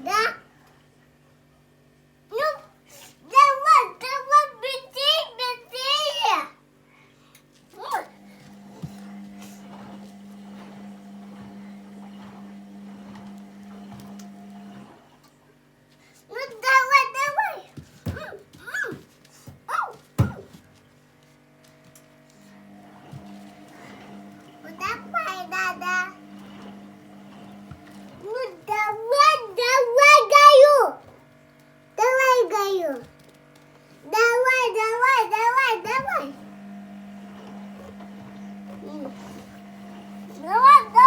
Да? Ну, давай, быстрее. Ну, давай. Ну, давай, да. Ну, давай, Гаю. Давай, Гаю. Давай. Давай.